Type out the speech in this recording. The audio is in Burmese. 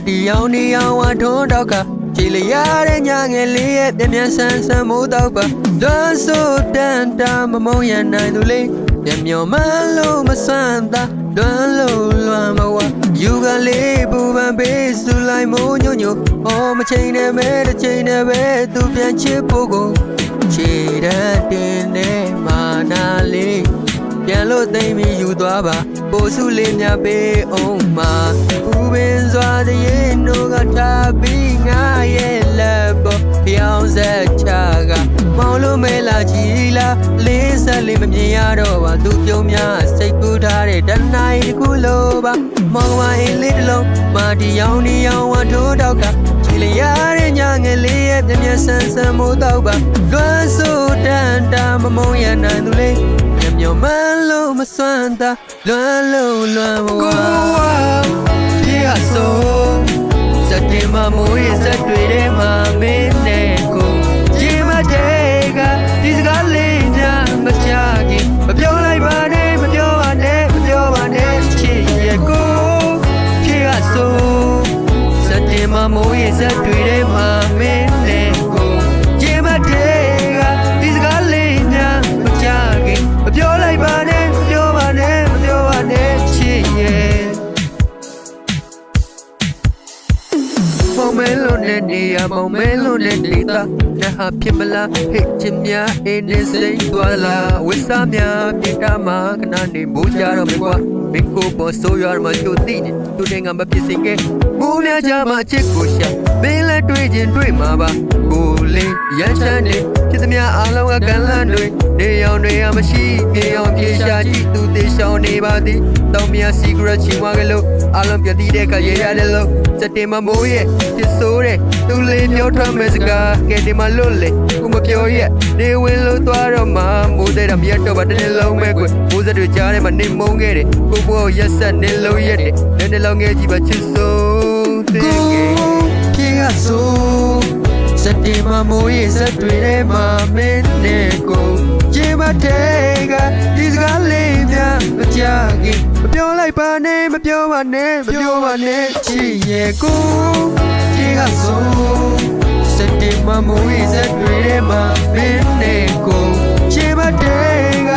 ဒီအောင်ဒီအောင်ဝထွန်းတော့ကကြည်လျားတဲ့ညငယ်လေးရဲ့ပြင်းဆန်းဆန်းမိုးတော့ပါလွမ်းဆိုတန်တာမမုံရနိုင်သူလေးပြမျောမလို့မဆန်းတာလွမ်းလို့လွမ်းမဝယူကလေးပူပန်ပေးစုလိုက်မိုးညို့ညို့အော်မချိန်နဲ့ပဲတစ်ချိန်နဲ့ပဲသူပြန်ချစ်ဖို့ကိုခြေတန်းတင်နေမာနာလေးပြန်လို့သိမ့်ပြီးယူသွားပါပို့စုလေးများပေးအောင်မှာဥပင်စွာတရေနိုးကထားပြီးငါရဲ့လက်ပေါ်ပြောင်းဆက်ချကမောင်လို့မဲလာကြည်လားလေးဆက်လေးမမြင်ရတော့ပါသူပြုံးများစိတ်ကူးထားတဲ့တနိုင်တစ်ခုလိုပါမောင်ဝအိမ်လေးတစ်လုံးမာတီရောင်ဒီရောင်ဝထိုးတော့ကကြည်လျားတဲ့ညငယ်လေးရဲ့ပြင်းဆန်းဆန်းမိုးတော့ပါလွမ်းဆိုတန်တာမမုံရနိုင်သူလေးမျောမလို့မစွမ်းတာလွမ်းလို့လွမ်းမဝါပြေရဆုံးစက်တင်ဘာမိုးရဲ့စက်တွေထဲမှာမင်းနဲ့ကိုရေမတဲ့ကဒီစကားလေးများမချခင်မပြောလိုက်ပါနဲ့မပြောပါနဲ့မပြောပါနဲ့ချစ်ရဲ့ကိုပြေရဆုံးစက်တင်ဘာမိုးရဲ့စက်တွေထဲမှာမင်းနဲ့ကိုရေမတဲ့ကဒီစကားလေးများမချခင်မပြောလိုက်ပါနဲ့မပြောပါနဲ့မပြောပါနဲ့ချစ်ရဲ့မောင်မဲလို့နဲ့နေရမောင်မဲလို့နဲ့နေတာနဲ့ဟာဖြစ်မလားဟိတ်ချင်များအင်းနဲ့စိတ်သွားလားဝိစားများမြေတာမှာခဏနေမိုးကြတော့မယ်ကွာမင်းကိုပေါ်ဆိုရမှာချိုတိနေသူနဲ့ငါမဖြစ်စင်ခဲ့မိုးများကြမှာအချစ်ကိုရှာမင်းလည်းတွေ့ချင်းတွေ့မှာပါကိုလေးရမ်းချမ်းနေဖြစ်သမျှအားလုံးကကန်လန့်တွေနေအောင်တွေမရှိပြေအောင်ပြေရှာကြည့်သူသေးရှောင်းနေပါသည်တောင်မြစီဂရက်ချီဝါကလို့အားလုံးပြတည်တဲ့ခရေရတယ်လို့စက်တင်ဘာမိုးရဲ့ချစ်ဆိုးတဲ့သူလေးပြောထွက်မဲ့စကားကဲဒီမှာလို့လေကိုမပြောရဲ့နေဝင်လို့သွားတော့မှမိုးတဲ့တော့မြတ်တော့ပါတစ်နေ့လုံးပဲကွမိုးစက်တွေကြားထဲမှာနေမုန်းခဲ့တယ်ကိုဘောရက်ဆက်နေလို့ရက်တယ်နည်းနည်းလုံးငယ်ကြည့်ပါချစ်ဆိုးတဲ့ငယ်ပြေရဆိုးစက်တင်ဘာမိုးရဲ့စက်တွေထဲမှာမင်းနဲ့ကိုကြေမတဲ့ကဒီစကားလေးများမကြခင်မပြောလိုက်ပါနဲ့မပြောပါနဲ့မပြောပါနဲ့ချစ်ရဲ့ကိုကြေကဆိုစက်တင်ဘာမိုးရဲ့စက်တွေထဲမှာမင်းနဲ့ကိုကြေမတဲ့က